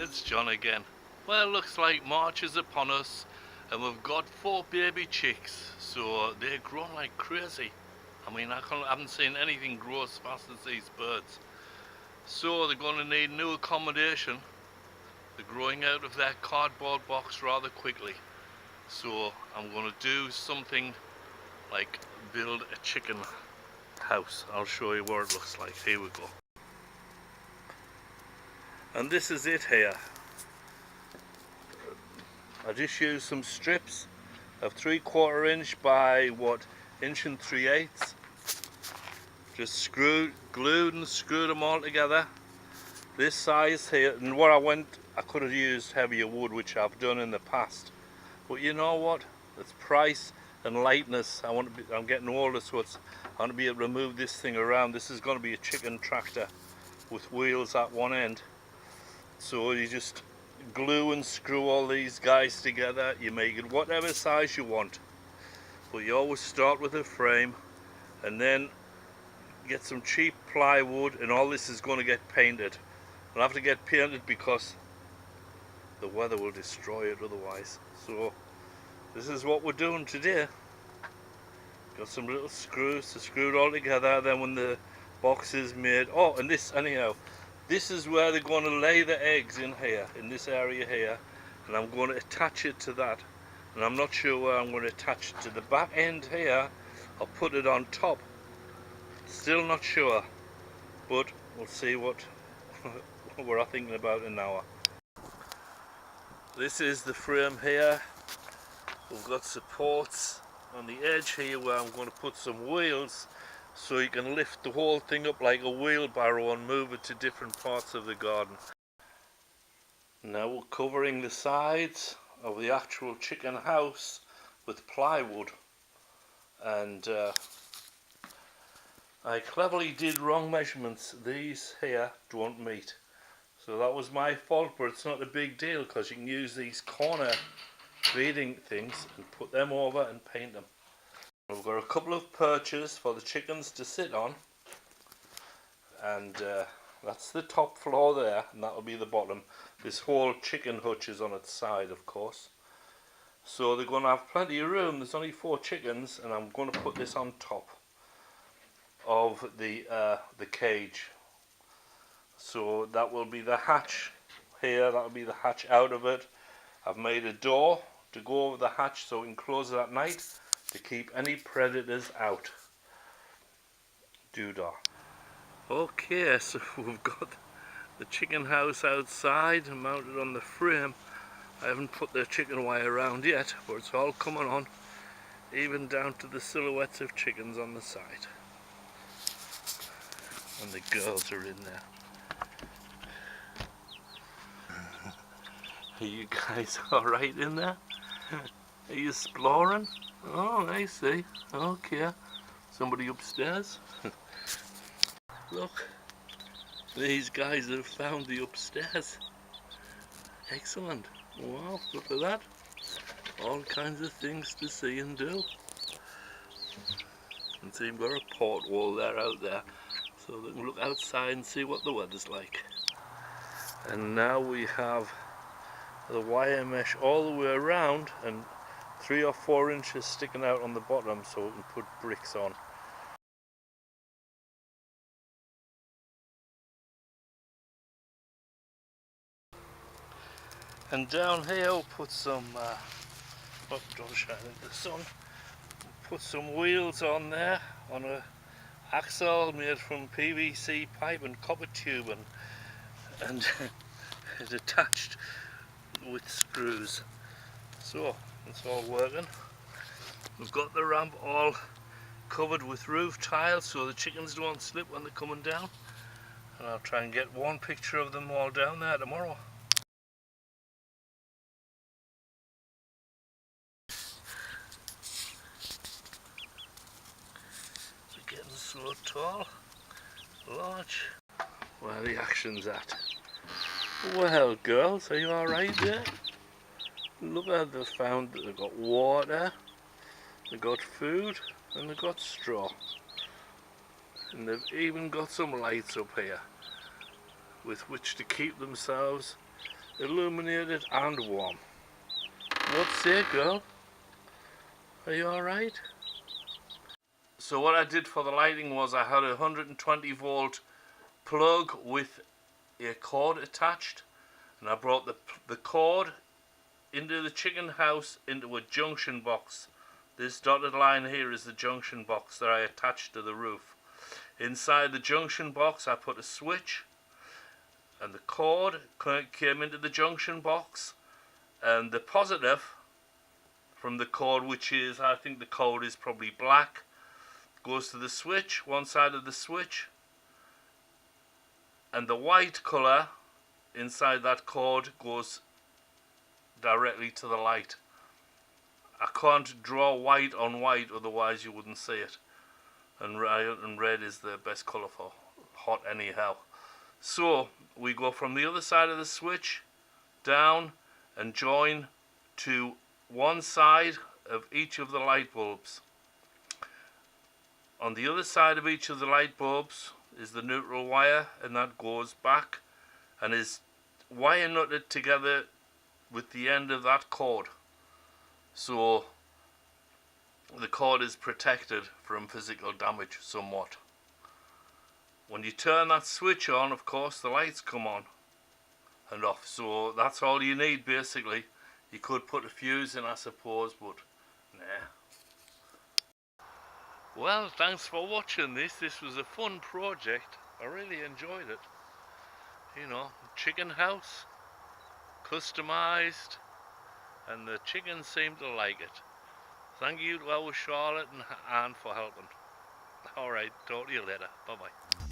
it's John again. Well, looks like March is upon us and we've got 4 baby chicks, so they're growing like crazy. I mean, I haven't seen anything grow as fast as these birds. So they're going to need new accommodation. They're growing out of their cardboard box rather quickly. So I'm going to do something like build a chicken house. I'll show you what it looks like. Here we go. And this is it here. I just used some strips of 3/4 inch by inch and 3/8. Just glued and screwed them all together. This size here, and I could have used heavier wood, which I've done in the past. But you know what? It's price and lightness. I'm getting older, so I want to be able to move this thing around. This is going to be a chicken tractor with wheels at one end. So you just glue and screw all these guys together. You make it whatever size you want, but you always start with a frame and then get some cheap plywood, and all this is going to get painted. I'll have to get painted because the weather will destroy it otherwise. So this is what we're doing today. Got some little screws to screw it all together. Then when the box is made, this is where they're going to lay the eggs, in here, in this area here, and I'm going to attach it to that. And I'm not sure where I'm going to attach it to. The back end here, I'll put it on top. Still not sure, but we'll see what we're thinking about in an hour. This is the frame here. We've got supports on the edge here where I'm going to put some wheels, so you can lift the whole thing up like a wheelbarrow and move it to different parts of the garden. Now we're covering the sides of the actual chicken house with plywood, and I cleverly did wrong measurements. These here don't meet, so that was my fault, but it's not a big deal because you can use these corner feeding things and put them over and paint them. We've got a couple of perches for the chickens to sit on, and that's the top floor there, and that'll be the bottom. This whole chicken hutch is on its side, of course, so they're going to have plenty of room. There's only 4 chickens, and I'm going to put this on top of the cage. So that will be the hatch here, that'll be the hatch out of it. I've made a door to go over the hatch so we can close it at night to keep any predators out. Doodah. Okay, so we've got the chicken house outside and mounted on the frame. I haven't put the chicken wire around yet, but it's all coming on, even down to the silhouettes of chickens on the side. And the girls are in there. Are you guys alright in there? Are you exploring? Oh, I see. Okay. Somebody upstairs? Look, these guys have found the upstairs. Excellent. Wow, look at that. All kinds of things to see and do. And see, we've got a port wall there out there, so they can look outside and see what the weather's like. And now we have the wire mesh all the way around and 3 or 4 inches sticking out on the bottom so we can put bricks on. And down here we'll put some don't shine in the sun. Put some wheels on there, on a axle made from PVC pipe and copper tube, and it's attached with screws. So it's all working. We've got the ramp all covered with roof tiles so the chickens don't slip when they're coming down, and I'll try and get one picture of them all down there tomorrow. They're getting so tall, large. Where the action's at. Well, girls, are you alright there? Look how they've found that they've got water, they've got food, and they've got straw. And they've even got some lights up here with which to keep themselves illuminated and warm. What say, girl? Are you alright? So what I did for the lighting was I had a 120 volt plug with a cord attached, and I brought the cord into the chicken house into a junction box. This dotted line here is the junction box that I attached to the roof. Inside the junction box I put a switch, and the cord came into the junction box, and the positive from the cord, which is, I think the cord is probably black, goes to the switch, one side of the switch, and the white colour inside that cord goes directly to the light. I can't draw white on white, otherwise you wouldn't see it. And red is the best colour for hot anyhow. So we go from the other side of the switch down and join to one side of each of the light bulbs. On the other side of each of the light bulbs is the neutral wire, and that goes back and is wire nutted together with the end of that cord, so the cord is protected from physical damage somewhat. When you turn that switch on, of course, the lights come on and off, so that's all you need basically. You could put a fuse in, I suppose, but nah. Well, thanks for watching this. This was a fun project. I really enjoyed it. You know, chicken house, customized, and the chickens seem to like it. Thank you to our Charlotte and Anne for helping. Alright, talk to you later. Bye bye.